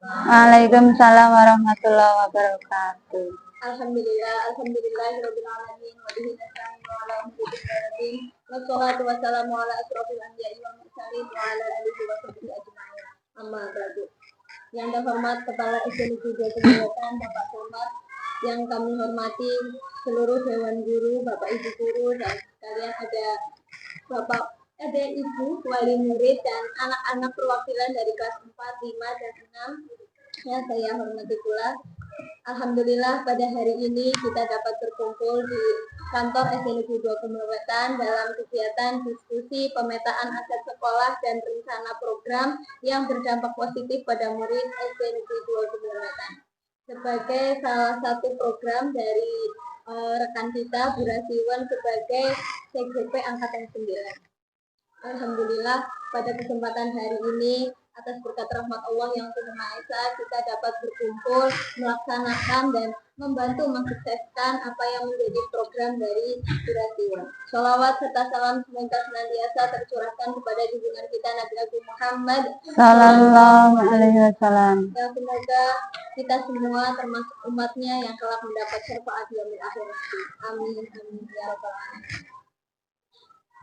Waalaikumsalam warahmatullahi wabarakatuh. Alhamdulillahirabbil alamin wa bihi nasta'inu ala umuri din. Wassalatu wassalamu ala asrofil anbiya'i wal mursalin wa ala alihi wa sahbihi ajma'in. Amma ba'du. Yang terhormat Kepala SD Negeri 2 Kecamatan Bapak Somad, yang kami hormati seluruh Dewan Guru, Bapak Ibu Guru, dan sekalian ada Ibu, wali murid, dan anak-anak perwakilan dari kelas 4, 5, dan 6 yang saya hormati pula. Alhamdulillah pada hari ini kita dapat berkumpul di kantor SD Negeri 2 Kemelwetan dalam kegiatan diskusi pemetaan aset sekolah dan rencana program yang berdampak positif pada murid SD Negeri 2 Kemelwetan. Sebagai salah satu program dari rekan kita, Bu Rasiwan, sebagai CGP Angkatan 9. Alhamdulillah pada kesempatan hari ini atas berkat rahmat Allah yang Maha Esa, kita dapat berkumpul, melaksanakan dan membantu mensukseskan apa yang menjadi program dari Durasiwan. Sholawat serta salam semoga senantiasa tercurahkan kepada junjungan kita Nabi Agung Muhammad Sallallahu alaihi wasallam. Dan semoga kita semua termasuk umatnya yang kelak mendapat syafaat yaumil akhir. Amin amin ya rabbal alamin.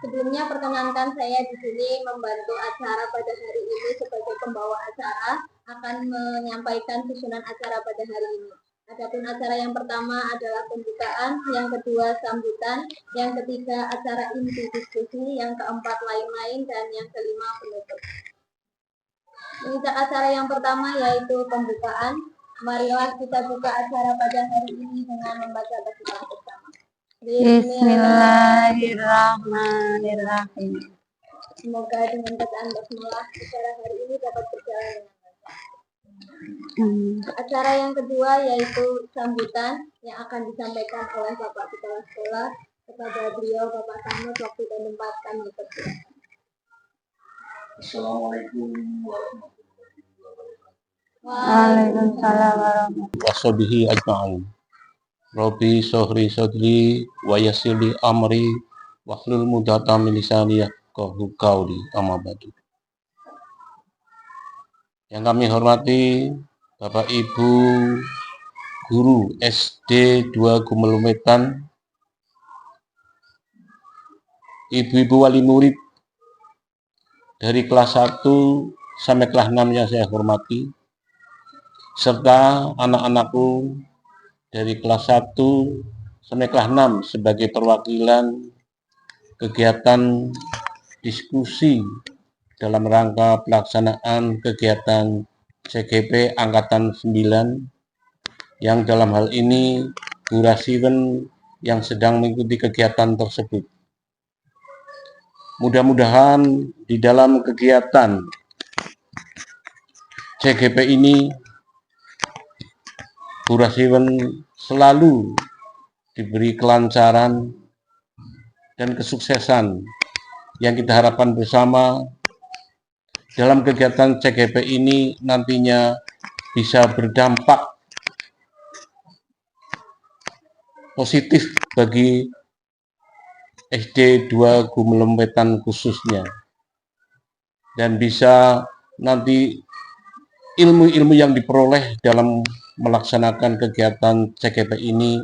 Sebelumnya perkenankan saya di sini membantu acara pada hari ini sebagai pembawa acara, akan menyampaikan susunan acara pada hari ini. Adapun acara yang pertama adalah pembukaan, yang kedua sambutan, yang ketiga acara inti diskusi, yang keempat lain-lain, dan yang kelima penutup. Untuk acara yang pertama yaitu pembukaan. Marilah kita buka acara pada hari ini dengan membaca bacaan bersama. Bismillahirrahmanirrahim. Semoga dengan bacaan basmalah acara hari ini dapat berjalan dengan lancar. Acara yang kedua yaitu sambutan yang akan disampaikan oleh Bapak Kepala Sekolah kepada beliau Bapak Samud. Waktu dan tempat kami persilakan. Assalamualaikum warahmatullahi wabarakatuh. Waalaikumsalam warahmatullahi Wassabihi ajma'in. Rabbi sohri sodri wa yassirli amri wahlul mudata min lisani yafqahu qawli, amma ba'du. Yang kami hormati Bapak Ibu Guru SD 2 Kemelwetan, Ibu-ibu wali murid dari kelas 1 sampai kelas 6 yang saya hormati, serta anak-anakku dari kelas 1 sampai kelas 6 sebagai perwakilan kegiatan diskusi dalam rangka pelaksanaan kegiatan CGP Angkatan 9 yang dalam hal ini Bu Rasiwan yang sedang mengikuti kegiatan tersebut. Mudah-mudahan di dalam kegiatan CGP ini Bu Rasiwan selalu diberi kelancaran dan kesuksesan yang kita harapkan bersama dalam kegiatan CGP ini nantinya bisa berdampak positif bagi SD 2 Kemelwetan khususnya, dan bisa nanti ilmu-ilmu yang diperoleh dalam melaksanakan kegiatan CGP ini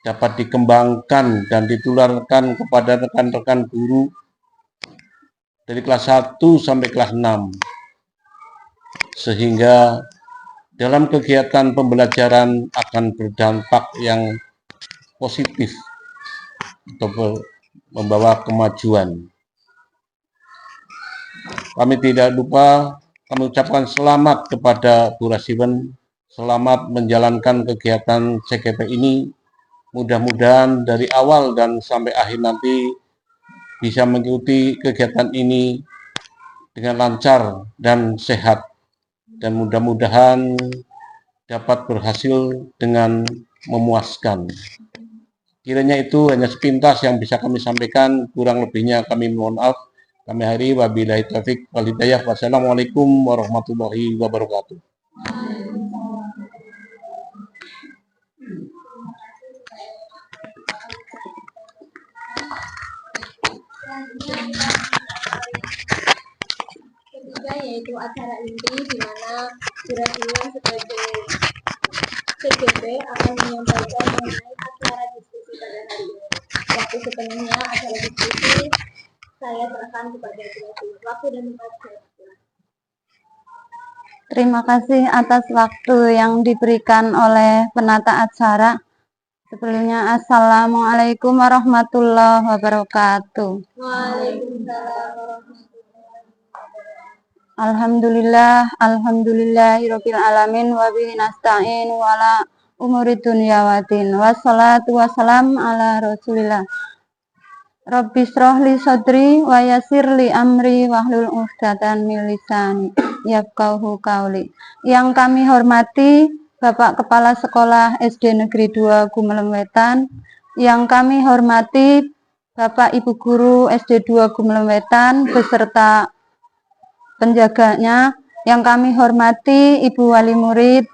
dapat dikembangkan dan ditularkan kepada rekan-rekan guru dari kelas 1 sampai kelas 6, sehingga dalam kegiatan pembelajaran akan berdampak yang positif atau membawa kemajuan. Kami tidak lupa kami ucapkan selamat kepada Bu Rasiwan, selamat menjalankan kegiatan CGP ini. Mudah-mudahan dari awal dan sampai akhir nanti bisa mengikuti kegiatan ini dengan lancar dan sehat, dan mudah-mudahan dapat berhasil dengan memuaskan. Kiranya itu hanya sepintas yang bisa kami sampaikan, kurang lebihnya kami mohon maaf. Kami akhiri, wabillahi taufik wal hidayah. Wassalamualaikum warahmatullahi wabarakatuh. Ketiga yaitu acara inti, di mana Rasulullah sebagai CGP akan menyampaikan mengenai acara diskusi pada hari ini. Waktu sepenuhnya acara diskusi saya serahkan kepada Rasulullah. Waktu dan tempat saya. Terima kasih atas waktu yang diberikan oleh penata acara. Sebelumnya, Assalamualaikum warahmatullahi wabarakatuh. Waalaikumsalam warahmatullahi wabarakatuh. Alhamdulillahirabbil alamin wa bihi nasta'in wa ala umuri dunya waddin. Wassalatu wassalam ala Rasulillah. Rabbi shrah li sadri wa yassir li amri wahlul 'uqdatam min lisani yafqahu qauli. Yang kami hormati Bapak Kepala Sekolah SD Negeri 2 Gumelem Wetan, yang kami hormati Bapak Ibu Guru SD 2 Gumelem Wetan beserta penjaganya, yang kami hormati Ibu Wali Murid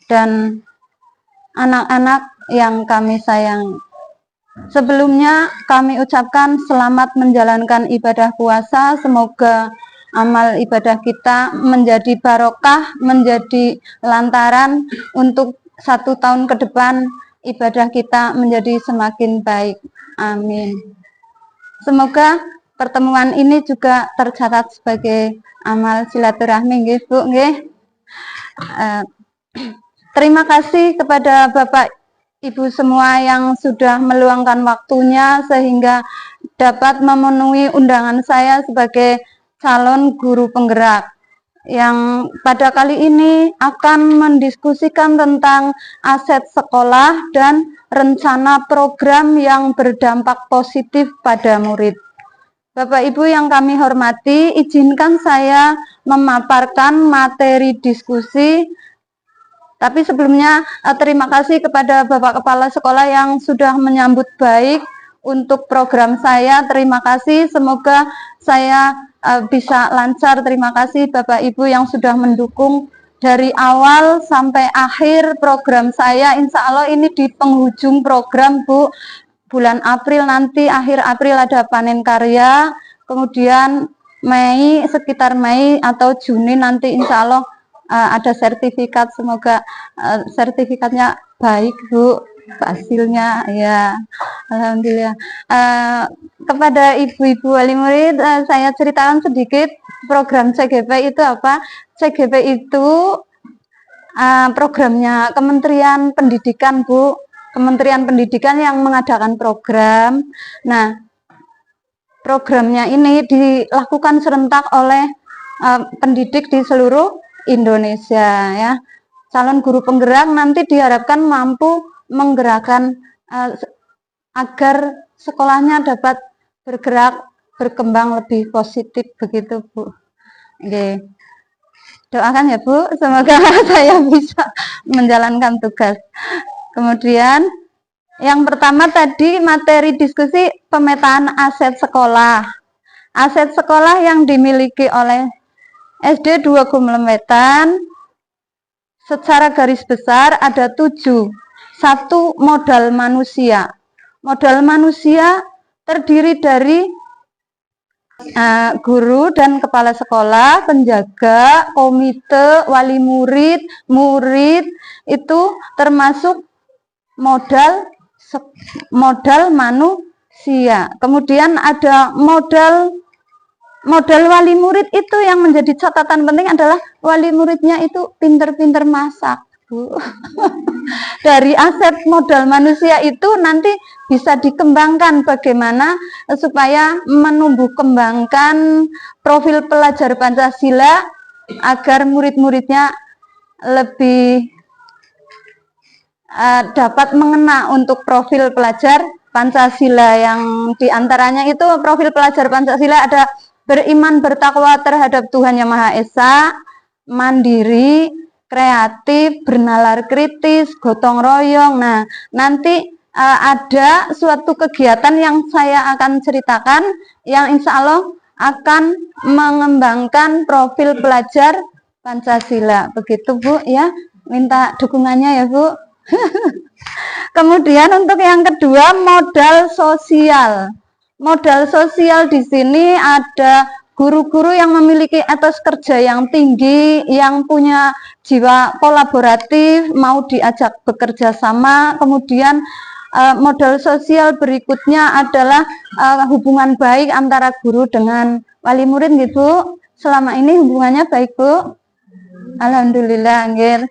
dan anak-anak yang kami sayangi. Sebelumnya kami ucapkan selamat menjalankan ibadah puasa. Semoga amal ibadah kita menjadi barokah, menjadi lantaran untuk 1 tahun ke depan ibadah kita menjadi semakin baik. Amin. Semoga pertemuan ini juga tercatat sebagai amal silaturahmi, nggih Bu, nggih. Terima kasih kepada Bapak Ibu semua yang sudah meluangkan waktunya sehingga dapat memenuhi undangan saya sebagai calon guru penggerak yang pada kali ini akan mendiskusikan tentang aset sekolah dan rencana program yang berdampak positif pada murid. Bapak Ibu yang kami hormati, izinkan saya memaparkan materi diskusi. Tapi sebelumnya terima kasih kepada Bapak Kepala Sekolah yang sudah menyambut baik untuk program saya. Terima kasih, semoga saya bisa lancar. Terima kasih Bapak Ibu yang sudah mendukung dari awal sampai akhir program saya. Insya Allah ini di penghujung program, Bu. Bulan April nanti, akhir April ada panen karya. Kemudian Mei, sekitar Mei atau Juni nanti insya Allah ada sertifikat. Semoga sertifikatnya baik, Bu, hasilnya ya. Alhamdulillah. Kepada ibu-ibu wali murid, saya ceritakan sedikit program CGP itu apa. CGP itu programnya Kementerian Pendidikan, Bu. Kementerian Pendidikan yang mengadakan program. Nah, programnya ini dilakukan serentak oleh pendidik di seluruh Indonesia, ya. Calon guru penggerak nanti diharapkan mampu menggerakkan agar sekolahnya dapat bergerak, berkembang lebih positif, begitu, Bu. Oke. Doakan ya, Bu, semoga saya bisa menjalankan tugas. Kemudian yang pertama tadi materi diskusi pemetaan aset sekolah. Aset sekolah yang dimiliki oleh SD 2 Gumelem Wetan secara garis besar ada 7. 1, modal manusia. Modal manusia terdiri dari guru dan kepala sekolah, penjaga, komite, wali murid, murid, itu termasuk modal manusia. Kemudian ada modal wali murid. Itu yang menjadi catatan penting adalah wali muridnya itu pinter-pinter masak, Bu. Dari aset modal manusia itu nanti bisa dikembangkan bagaimana supaya menumbuh kembangkan profil pelajar Pancasila agar murid-muridnya lebih dapat mengena untuk profil pelajar Pancasila, yang diantaranya itu profil pelajar Pancasila ada beriman bertakwa terhadap Tuhan Yang Maha Esa, mandiri, kreatif, bernalar kritis, gotong royong. Nah, nanti ada suatu kegiatan yang saya akan ceritakan yang insya Allah akan mengembangkan profil pelajar Pancasila. Begitu, Bu, ya. Minta dukungannya ya, Bu. Kemudian untuk yang kedua, modal sosial. Modal sosial di sini ada guru-guru yang memiliki etos kerja yang tinggi, yang punya jiwa kolaboratif, mau diajak bekerja sama. Kemudian modal sosial berikutnya adalah hubungan baik antara guru dengan wali murid gitu. Selama ini hubungannya baik, Bu? Alhamdulillah, nggih.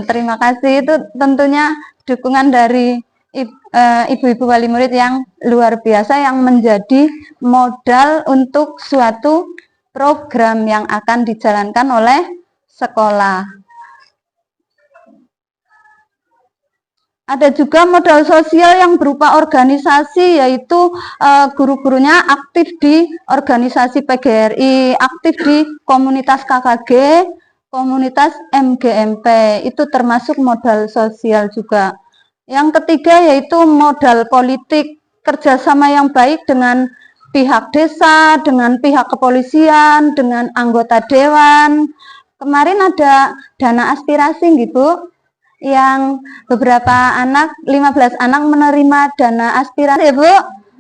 Terima kasih, itu tentunya dukungan dari ibu-ibu wali murid yang luar biasa yang menjadi modal untuk suatu program yang akan dijalankan oleh sekolah. Ada juga modal sosial yang berupa organisasi, yaitu guru-gurunya aktif di organisasi PGRI, aktif di komunitas KKG, komunitas MGMP, itu termasuk modal sosial juga. Yang ketiga yaitu modal politik, kerjasama yang baik dengan pihak desa, dengan pihak kepolisian, dengan anggota dewan. Kemarin ada dana aspirasi gitu, yang beberapa anak, 15 anak menerima dana aspirasi, Bu,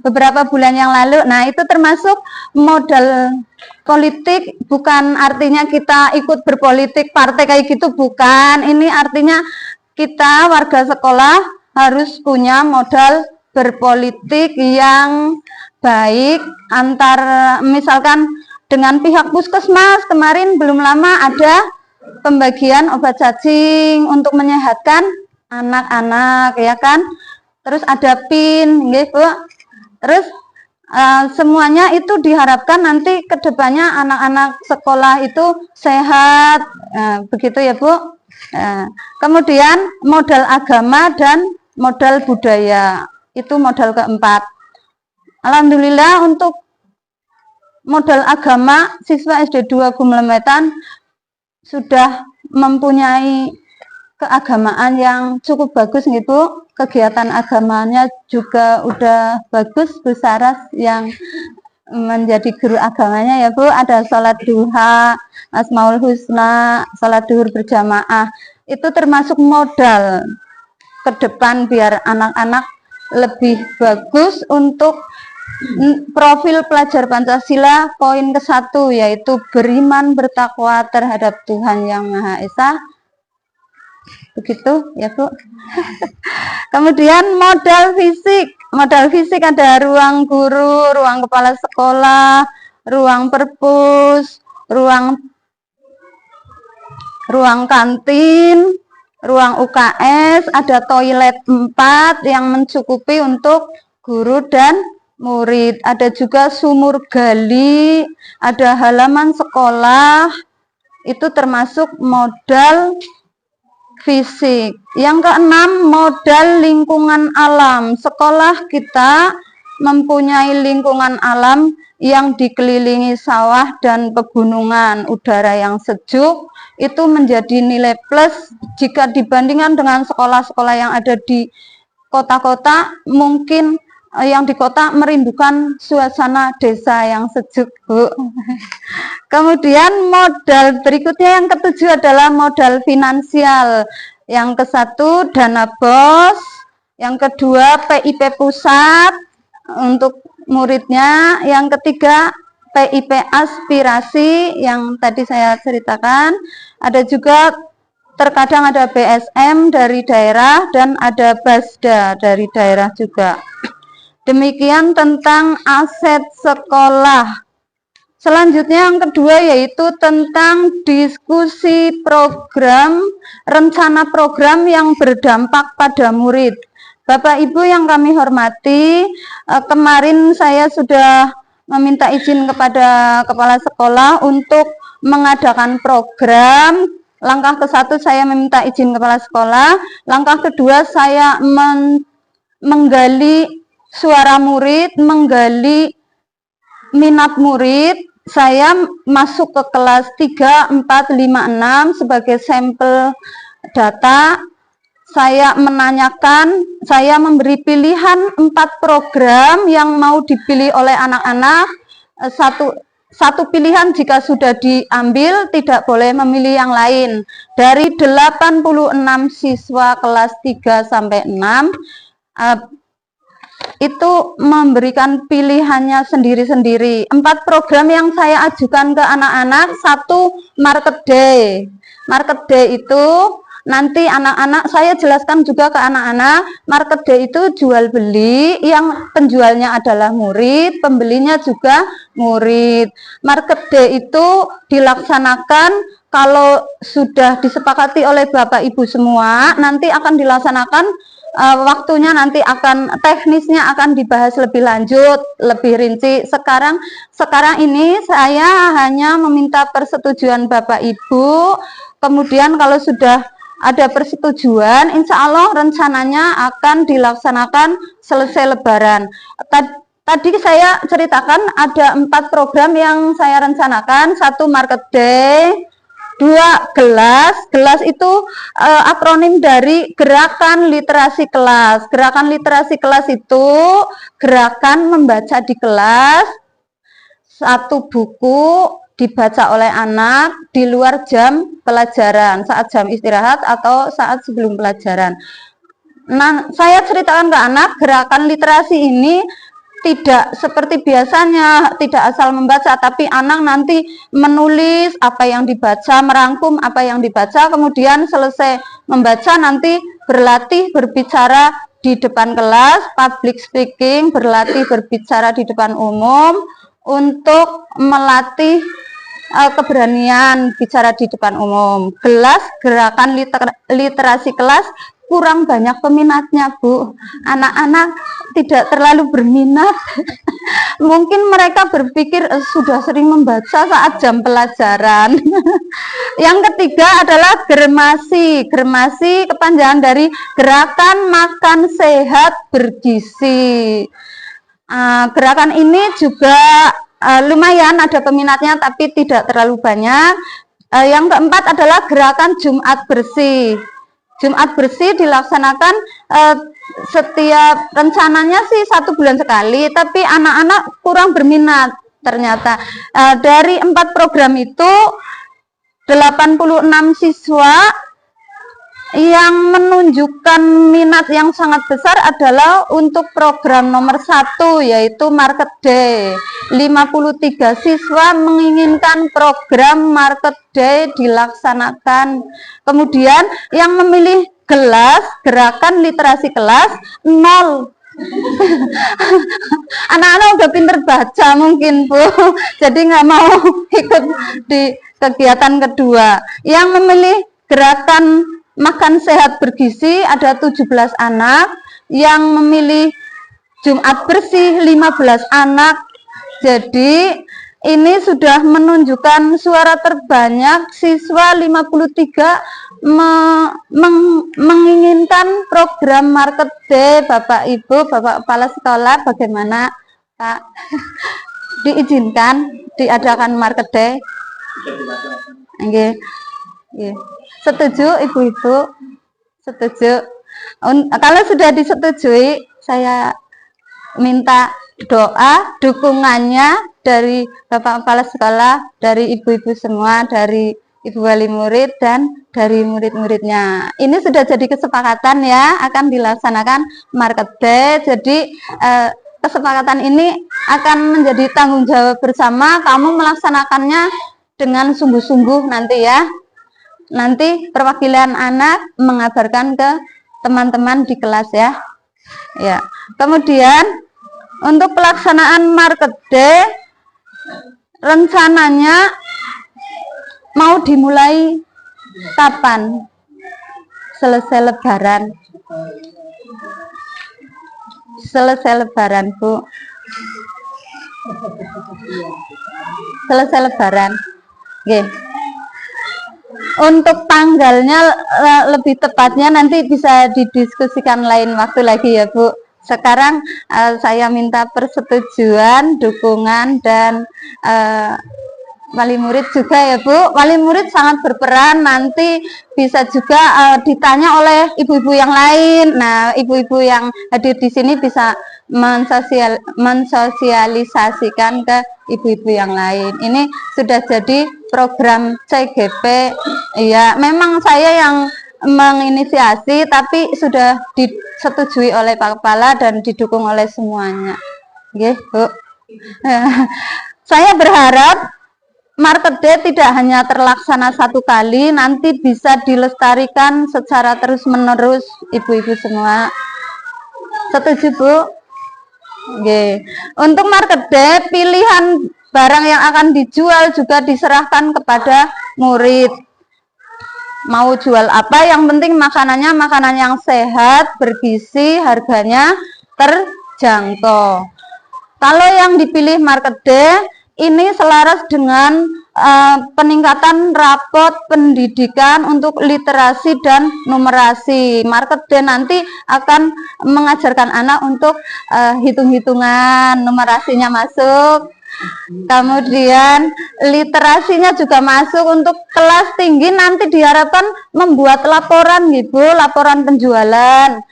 beberapa bulan yang lalu. Nah, itu termasuk modal politik, bukan artinya kita ikut berpolitik partai kayak gitu, bukan. Ini artinya kita warga sekolah harus punya modal berpolitik yang baik antar, misalkan dengan pihak puskesmas. Kemarin belum lama ada pembagian obat cacing untuk menyehatkan anak-anak, ya kan. Terus ada PIN, gitu. Terus semuanya itu diharapkan nanti kedepannya anak-anak sekolah itu sehat, begitu ya, Bu. Kemudian modal agama dan modal budaya, itu modal keempat. Alhamdulillah untuk modal agama, siswa SD 2 Gumlemetan sudah mempunyai keagamaan yang cukup bagus gitu. Kegiatan agamanya juga udah bagus. Bu Saras yang menjadi guru agamanya ya, Bu, ada sholat duha, Asmaul Husna, sholat duhur berjamaah. Itu termasuk modal ke depan biar anak-anak lebih bagus untuk profil pelajar Pancasila. Poin ke-1 yaitu beriman bertakwa terhadap Tuhan Yang Maha Esa. Begitu ya, Bu. Kemudian modal fisik. Modal fisik ada ruang guru, ruang kepala sekolah, ruang perpus, ruang kantin, ruang UKS, ada toilet 4 yang mencukupi untuk guru dan murid. Ada juga sumur gali, ada halaman sekolah, itu termasuk modal fisik. Yang keenam, modal lingkungan alam. Sekolah kita mempunyai lingkungan alam yang dikelilingi sawah dan pegunungan, udara yang sejuk, itu menjadi nilai plus jika dibandingkan dengan sekolah-sekolah yang ada di kota-kota. Mungkin yang di kota merindukan suasana desa yang sejuk, Bu. Kemudian modal berikutnya yang ke-7 adalah modal finansial. Yang ke-1 dana BOS, yang kedua PIP pusat untuk muridnya, yang ketiga PIP aspirasi yang tadi saya ceritakan. Ada juga terkadang ada BSM dari daerah dan ada BASDA dari daerah juga. Demikian tentang aset sekolah. Selanjutnya yang kedua yaitu tentang diskusi program, rencana program yang berdampak pada murid. Bapak Ibu yang kami hormati, kemarin saya sudah meminta izin kepada kepala sekolah untuk mengadakan program. Langkah ke-1 saya meminta izin kepala sekolah. Langkah kedua saya menggali suara murid, menggali minat murid. Saya masuk ke kelas 3, 4, 5, 6 sebagai sampel data. Saya menanyakan, saya memberi pilihan 4 program yang mau dipilih oleh anak-anak. Satu pilihan jika sudah diambil, tidak boleh memilih yang lain. Dari 86 siswa kelas 3 sampai 6, itu memberikan pilihannya sendiri-sendiri. 4 program yang saya ajukan ke anak-anak, 1 market day. Market day itu nanti anak-anak, saya jelaskan juga ke anak-anak, market day itu jual beli yang penjualnya adalah murid, pembelinya juga murid. Market day itu dilaksanakan kalau sudah disepakati oleh Bapak Ibu semua, nanti akan dilaksanakan waktunya, nanti akan teknisnya akan dibahas lebih lanjut, lebih rinci. Sekarang ini saya hanya meminta persetujuan Bapak Ibu. Kemudian kalau sudah ada persetujuan, insya Allah rencananya akan dilaksanakan selesai Lebaran. Tadi saya ceritakan ada 4 program yang saya rencanakan, 1 market day, 2 gelas. Gelas itu akronim dari gerakan literasi kelas. Gerakan literasi kelas itu gerakan membaca di kelas, 1 buku dibaca oleh anak di luar jam pelajaran, saat jam istirahat atau saat sebelum pelajaran. Nah, saya ceritakan ke anak, gerakan literasi ini tidak seperti biasanya, tidak asal membaca, tapi anak nanti menulis apa yang dibaca, merangkum apa yang dibaca, kemudian selesai membaca nanti berlatih berbicara di depan kelas, public speaking, berlatih berbicara di depan umum, untuk melatih keberanian bicara di depan umum. Gelas, gerakan literasi kelas kurang banyak peminatnya, Bu. Anak-anak tidak terlalu berminat. Mungkin mereka berpikir sudah sering membaca saat jam pelajaran. Yang ketiga adalah germasi. Germasi kepanjangan dari gerakan makan sehat bergizi. Gerakan ini juga lumayan ada peminatnya, tapi tidak terlalu banyak. Yang keempat adalah gerakan Jumat bersih. Jumat bersih dilaksanakan setiap, rencananya sih 1 bulan sekali, tapi anak-anak kurang berminat ternyata. Dari 4 program itu 86 siswa yang menunjukkan minat yang sangat besar adalah untuk program nomor 1, yaitu market day. 53 siswa menginginkan program market day dilaksanakan. Kemudian yang memilih gelas, gerakan literasi kelas, 0. Anak-anak udah pinter baca mungkin, Bu, jadi nggak mau ikut di kegiatan kedua. Yang memilih gerakan makan sehat bergizi ada 17 anak, yang memilih Jumat bersih 15 anak. Jadi ini sudah menunjukkan suara terbanyak, siswa 53 menginginkan program market day. Bapak Ibu, Bapak Kepala Sekolah, bagaimana Pak? Diizinkan diadakan market day? Oke. Setuju Ibu-ibu? Setuju? Kalau sudah disetujui, saya minta doa dukungannya dari Bapak Kepala Sekolah, dari ibu-ibu semua, dari Ibu Wali Murid, dan dari murid-muridnya. Ini sudah jadi kesepakatan ya, akan dilaksanakan market day. Jadi kesepakatan ini akan menjadi tanggung jawab bersama, kamu melaksanakannya dengan sungguh-sungguh nanti ya. Nanti perwakilan anak mengabarkan ke teman-teman di kelas ya. Ya. Kemudian untuk pelaksanaan market day rencananya mau dimulai kapan? Selesai Lebaran. Selesai Lebaran, Bu. Selesai Lebaran. Oke. Untuk tanggalnya lebih tepatnya nanti bisa didiskusikan lain waktu lagi ya, Bu. Sekarang saya minta persetujuan, dukungan, dan wali murid juga ya, Bu. Wali murid sangat berperan, nanti bisa juga ditanya oleh ibu-ibu yang lain. Nah, ibu-ibu yang hadir di sini bisa mensosialisasikan ke ibu-ibu yang lain. Ini sudah jadi program CGP. Ya, memang saya yang menginisiasi, tapi sudah disetujui oleh Pak Kepala dan didukung oleh semuanya. Oke, Bu. Saya berharap Market Day tidak hanya terlaksana satu kali, nanti bisa dilestarikan secara terus-menerus, ibu-ibu semua. Setuju, Bu? Oke. Untuk Market Day, pilihan barang yang akan dijual juga diserahkan kepada murid. Mau jual apa, yang penting makanannya makanan yang sehat, bergizi, harganya terjangkau. Kalau yang dipilih Market Day, ini selaras dengan peningkatan rapot pendidikan untuk literasi dan numerasi. Market Day nanti akan mengajarkan anak untuk hitung-hitungan, numerasinya masuk. Kemudian literasinya juga masuk. Untuk kelas tinggi nanti diharapkan membuat laporan gitu, laporan penjualan.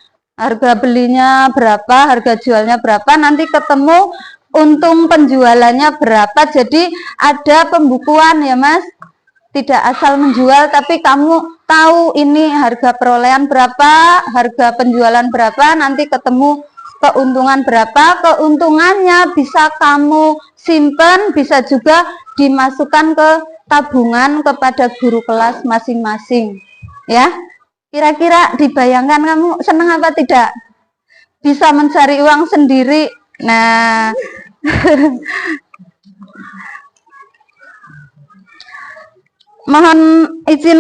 Harga belinya berapa, harga jualnya berapa, nanti ketemu untung penjualannya berapa. Jadi ada pembukuan ya Mas, tidak asal menjual tapi kamu tahu ini harga perolehan berapa, harga penjualan berapa, nanti ketemu keuntungan berapa. Keuntungannya bisa kamu simpan, bisa juga dimasukkan ke tabungan kepada guru kelas masing-masing ya. Kira-kira dibayangkan kamu senang apa tidak? Bisa mencari uang sendiri. Nah, mohon izin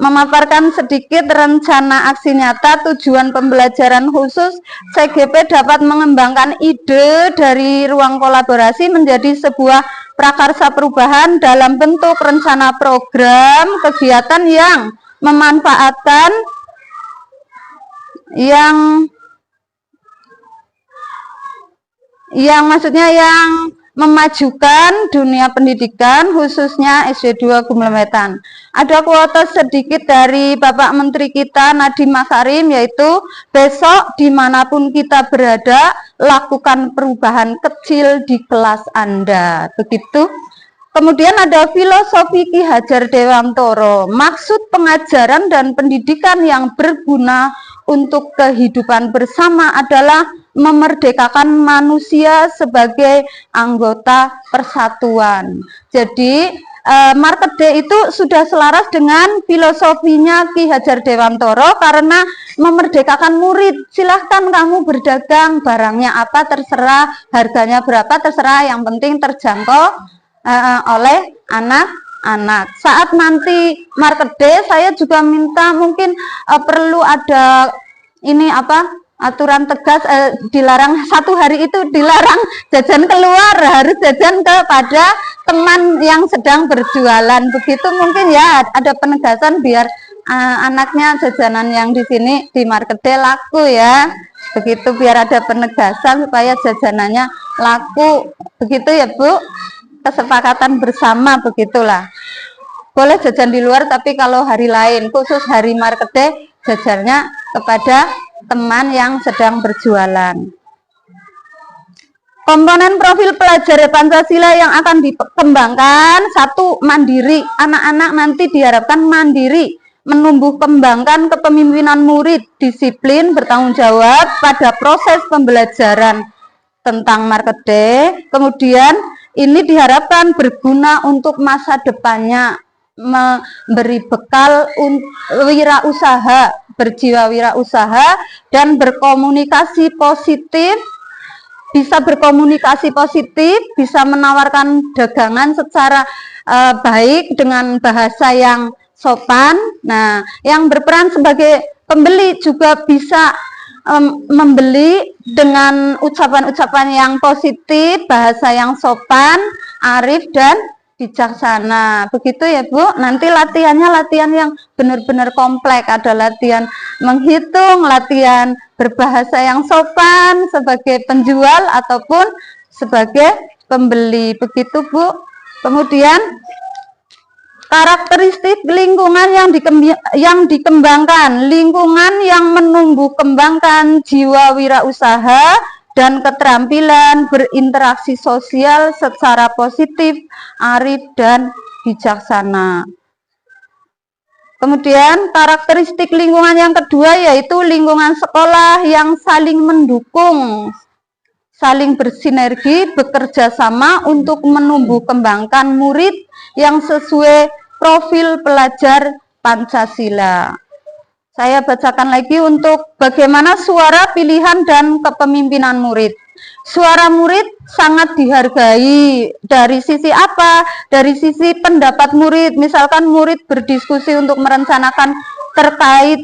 memaparkan sedikit rencana aksi nyata. Tujuan pembelajaran khusus CGP dapat mengembangkan ide dari ruang kolaborasi menjadi sebuah prakarsa perubahan dalam bentuk rencana program kegiatan yang memanfaatkan yang memajukan dunia pendidikan khususnya SD2 Gumlemetan. Ada kuota sedikit dari Bapak Menteri kita Nadiem Makarim, yaitu besok dimanapun kita berada lakukan perubahan kecil di kelas Anda. Begitu. Kemudian ada filosofi Ki Hajar Dewantoro, maksud pengajaran dan pendidikan yang berguna untuk kehidupan bersama adalah memerdekakan manusia sebagai anggota persatuan. Jadi Market Day itu sudah selaras dengan filosofinya Ki Hajar Dewantoro karena memerdekakan murid. Silahkan kamu berdagang, barangnya apa terserah, harganya berapa terserah, yang penting terjangkau oleh anak-anak. Saat nanti Market Day, saya juga minta mungkin perlu ada aturan tegas, dilarang satu hari itu dilarang jajan keluar, harus jajan kepada teman yang sedang berjualan. Begitu mungkin ya, ada penegasan biar anaknya jajanan yang di sini di Market Day laku ya. Begitu, biar ada penegasan supaya jajanannya laku. Begitu ya Bu, kesepakatan bersama begitulah. Boleh jajan di luar, tapi kalau hari lain, khusus hari Market Day, jajannya kepada teman yang sedang berjualan. Komponen profil pelajar Pancasila yang akan dikembangkan: 1. Mandiri. Anak-anak nanti diharapkan mandiri, menumbuh kembangkan kepemimpinan murid, disiplin, bertanggung jawab pada proses pembelajaran tentang Market Day. Kemudian ini diharapkan berguna untuk masa depannya, memberi bekal wirausaha, berjiwa wirausaha dan berkomunikasi positif. Bisa berkomunikasi positif, bisa menawarkan dagangan secara baik dengan bahasa yang sopan. Nah, yang berperan sebagai pembeli juga bisa membeli dengan ucapan-ucapan yang positif, bahasa yang sopan, arif dan bijaksana. Begitu ya Bu. Nanti latihannya latihan yang benar-benar kompleks. Ada latihan menghitung, latihan berbahasa yang sopan sebagai penjual ataupun sebagai pembeli. Begitu Bu. Kemudian karakteristik lingkungan yang dikembangkan, lingkungan yang menumbuh kembangkan jiwa wirausaha dan keterampilan berinteraksi sosial secara positif, arif dan bijaksana. Kemudian karakteristik lingkungan yang kedua yaitu lingkungan sekolah yang saling mendukung, saling bersinergi, bekerja sama untuk menumbuh kembangkan murid yang sesuai profil pelajar Pancasila. Saya bacakan lagi untuk bagaimana suara, pilihan, dan kepemimpinan murid. Suara murid sangat dihargai. Dari sisi apa? Dari sisi pendapat murid. Misalkan murid berdiskusi untuk merencanakan terkait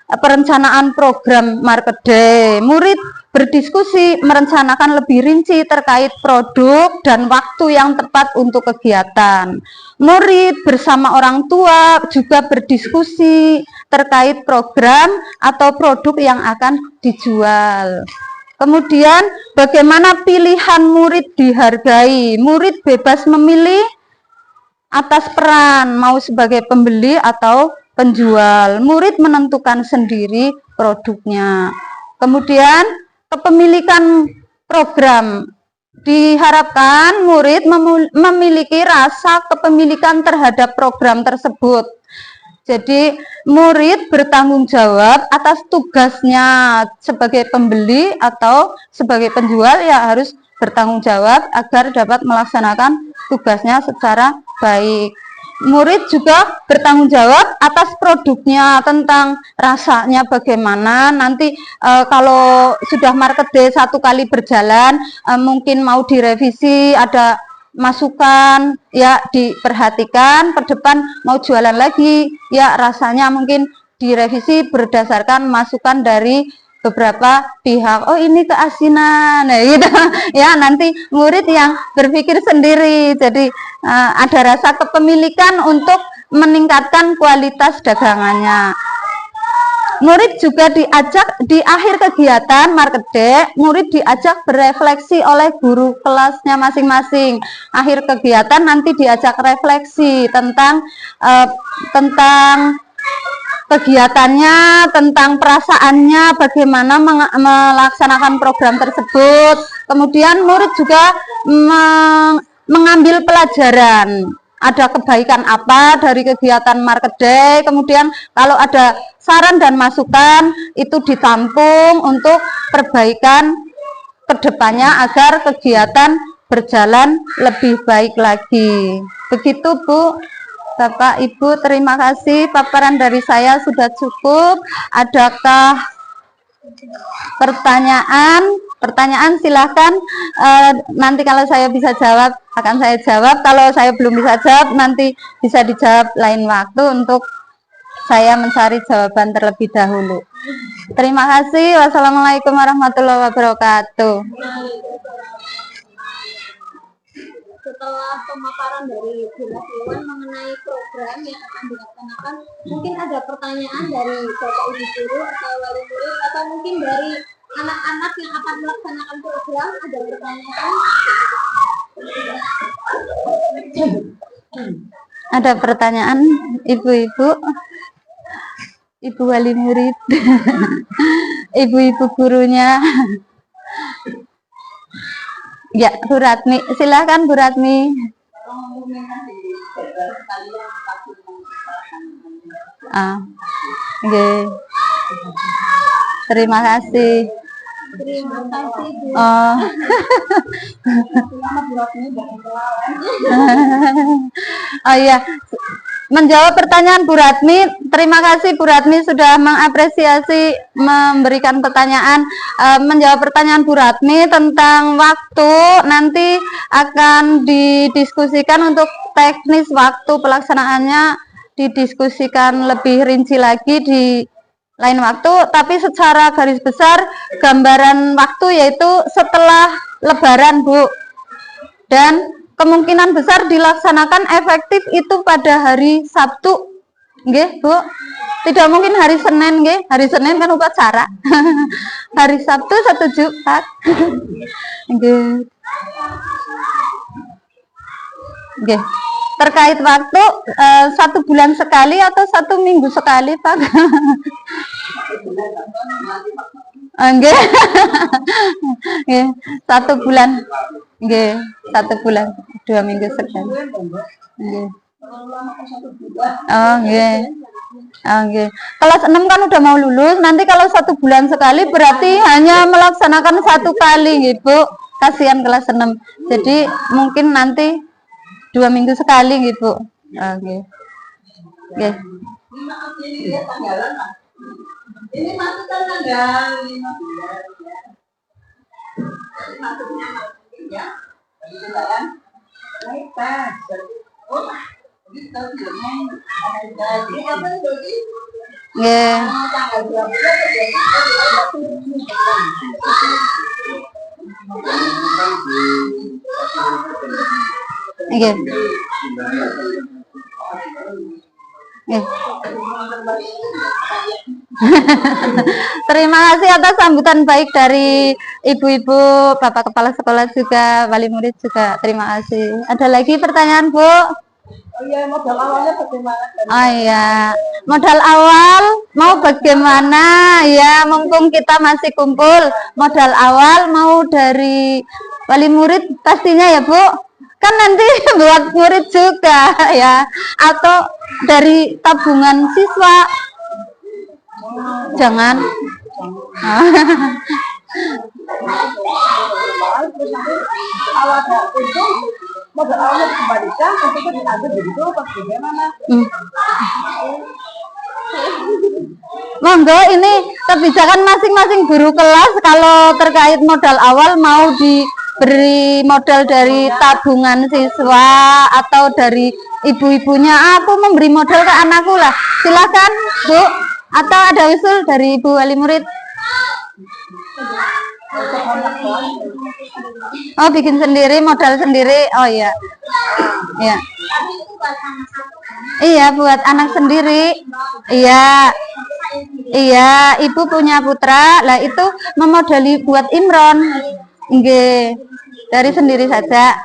perencanaan program market day. Murid berdiskusi merencanakan lebih rinci terkait produk dan waktu yang tepat untuk kegiatan. Murid bersama orang tua juga berdiskusi terkait program atau produk yang akan dijual. Kemudian bagaimana pilihan murid dihargai. Murid bebas memilih atas peran, mau sebagai pembeli atau penjual. Murid menentukan sendiri produknya. Kemudian kepemilikan program. Diharapkan murid memiliki rasa kepemilikan terhadap program tersebut. Jadi murid bertanggung jawab atas tugasnya sebagai pembeli atau sebagai penjual, ya harus bertanggung jawab agar dapat melaksanakan tugasnya secara baik. Murid juga bertanggung jawab atas produknya, tentang rasanya bagaimana. Nanti kalau sudah market day 1 kali berjalan, mungkin mau direvisi, ada masukan, ya diperhatikan, ke depan mau jualan lagi, ya rasanya mungkin direvisi berdasarkan masukan dari beberapa pihak. Oh, ini keasinan, nah, gitu. Ya, nanti murid yang berpikir sendiri. Jadi ada rasa kepemilikan untuk meningkatkan kualitas dagangannya. Murid juga diajak di akhir kegiatan market day, murid diajak berefleksi oleh guru kelasnya masing-masing. Akhir kegiatan nanti diajak refleksi tentang kegiatannya, tentang perasaannya, bagaimana melaksanakan program tersebut. Kemudian murid juga mengambil pelajaran. Ada kebaikan apa dari kegiatan market day. Kemudian kalau ada saran dan masukan itu ditampung untuk perbaikan kedepannya agar kegiatan berjalan lebih baik lagi. Begitu Bu, Bapak Ibu, terima kasih. Paparan dari saya sudah cukup. Adakah pertanyaan silahkan. Nanti kalau saya bisa jawab akan saya jawab, kalau saya belum bisa jawab nanti bisa dijawab lain waktu untuk saya mencari jawaban terlebih dahulu. Terima kasih. Wassalamualaikum warahmatullahi wabarakatuh. Setelah pemaparan dari Bu Iwan mengenai program yang akan dilaksanakan, mungkin ada pertanyaan dari Bapak Ibu guru atau wali murid, atau mungkin dari anak-anak yang akan melaksanakan program, ada pertanyaan? Ada pertanyaan, ibu-ibu, ibu wali murid, ibu-ibu gurunya. Ya, Bu Ratmi, silakan Bu Ratmi. Okay. Terima kasih. Terima kasih Bu. Oh iya, menjawab pertanyaan Bu Ratmi. Terima kasih Bu Ratmi sudah mengapresiasi memberikan pertanyaan. Menjawab pertanyaan Bu Ratmi tentang waktu, nanti akan didiskusikan untuk teknis waktu pelaksanaannya, didiskusikan lebih rinci lagi di lain waktu, tapi secara garis besar gambaran waktu yaitu setelah Lebaran Bu, dan kemungkinan besar dilaksanakan efektif itu pada hari Sabtu, nggih Bu. Tidak mungkin hari Senin, nggih. Hari Senin kan upacara. Hari Sabtu setuju Pak. Nggih. Nggih. Terkait waktu 1 bulan sekali atau 1 minggu sekali Pak? Nggih. Nggih, 1 bulan. Nggih, 1 bulan, 2 minggu sekali. Nggih. Oh, nggih. Oke. Kelas 6 kan udah mau lulus. Nanti kalau 1 bulan sekali berarti hanya melaksanakan 1 kali gitu. Kasihan kelas 6. Jadi mungkin nanti 2 minggu sekali gitu. Oke. Oke. Ini masuk tanggal 15 ya. Masuknya ya. Baik, Pak. Oh, gitu Nggih. Nggih. Nggih. Terima kasih atas sambutan baik dari ibu-ibu, bapak kepala sekolah juga, wali murid juga. Terima kasih. Ada lagi pertanyaan, Bu? Oh iya, modal awalnya bagaimana? Oh iya, modal awal mau bagaimana? Ya, mumpung kita masih kumpul, modal awal mau dari wali murid pastinya ya, Bu. Kan nanti buat murid juga ya, atau dari tabungan siswa. Jangan. Awal itu modal awalnya dikembalikan, tentunya diambil begitu, bagaimana? Monggo, ini kebijakan masing-masing guru kelas kalau terkait modal awal mau diberi modal dari tabungan siswa atau dari ibu-ibunya. Aku memberi modal ke anakku lah. Silakan, Bu. Atau ada usul dari Ibu wali murid? Oh, bikin sendiri, modal sendiri. Oh iya. Iya. Iya, buat anak sendiri. Iya. Iya, ibu punya putra, lah itu memodali buat Imron. Nggih. Dari sendiri saja.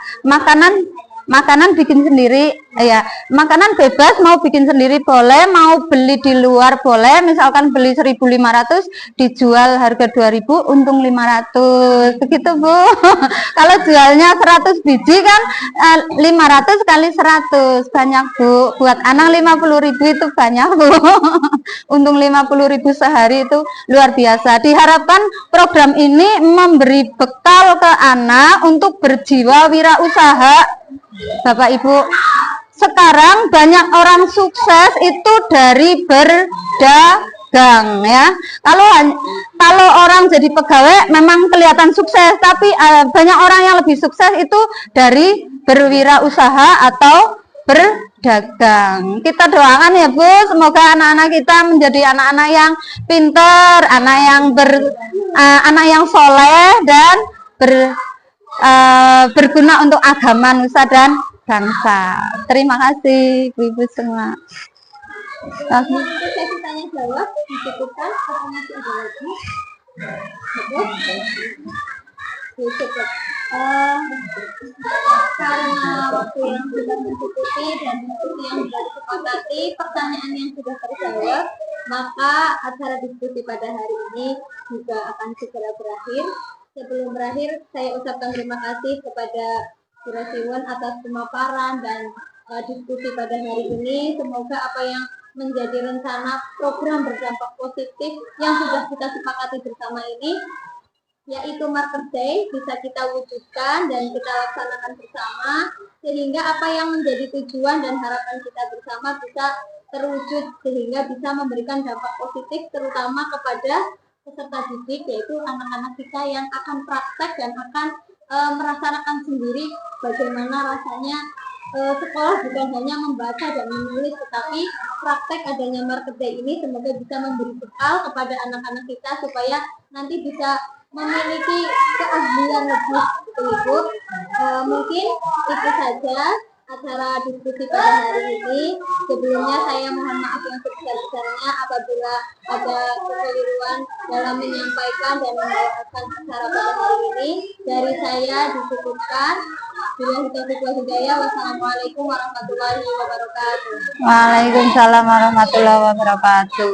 Makanan bikin sendiri, ya. Makanan bebas, mau bikin sendiri boleh, mau beli di luar boleh. Misalkan beli 1.500 dijual harga 2.000, untung 500. Begitu, Bu. Kalau jualnya 100 biji kan 500 kali 100 banyak, Bu. Buat anak 50.000 itu banyak, Bu. Untung 50.000 sehari itu luar biasa. Diharapkan program ini memberi bekal ke anak untuk berjiwa wirausaha. Bapak Ibu, sekarang banyak orang sukses itu dari berdagang ya. Kalau orang jadi pegawai memang kelihatan sukses, tapi banyak orang yang lebih sukses itu dari berwirausaha atau berdagang. Kita doakan ya, Bu, semoga anak-anak kita menjadi anak-anak yang pinter, anak yang soleh dan berguna untuk agama, nusa dan bangsa. Terima kasih ibu-ibu semua. Sesi tanya jawab dicukupkan atau masih ada lagi? Cukup. Karena waktu yang sudah mencukupi dan diskusi yang sudah disepakati, pertanyaan yang sudah terjawab, maka acara diskusi pada hari ini juga akan segera berakhir. Sebelum berakhir, saya ucapkan terima kasih kepada Kurasiwan atas pemaparan dan diskusi pada hari ini. Semoga apa yang menjadi rencana program berdampak positif yang sudah kita sepakati bersama ini, yaitu Market Day, bisa kita wujudkan dan kita laksanakan bersama, sehingga apa yang menjadi tujuan dan harapan kita bersama bisa terwujud, sehingga bisa memberikan dampak positif terutama kepada peserta didik, yaitu anak-anak kita yang akan praktek dan akan merasakan sendiri bagaimana rasanya sekolah bukan hanya membaca dan menulis, tetapi praktek adanya Market Day ini semoga bisa memberi bekal kepada anak-anak kita supaya nanti bisa memiliki keahlian lebih, Ibu. Mungkin itu saja acara diskusi pada hari ini. Sebelumnya saya mohon maaf yang sebesar-besarnya apabila ada kekeliruan dalam menyampaikan dan membawakan acara pada hari ini. Dari saya dicukupkan. Bila kita hidayah. Wassalamualaikum warahmatullahi wabarakatuh. Waalaikumsalam warahmatullahi wabarakatuh.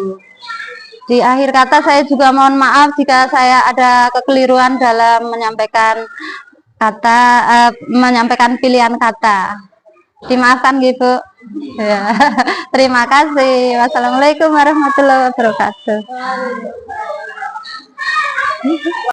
Di akhir kata saya juga mohon maaf jika saya ada kekeliruan dalam menyampaikan menyampaikan pilihan kata. Dimaafkan gitu. Ya. Terima kasih. Wassalamualaikum warahmatullahi wabarakatuh.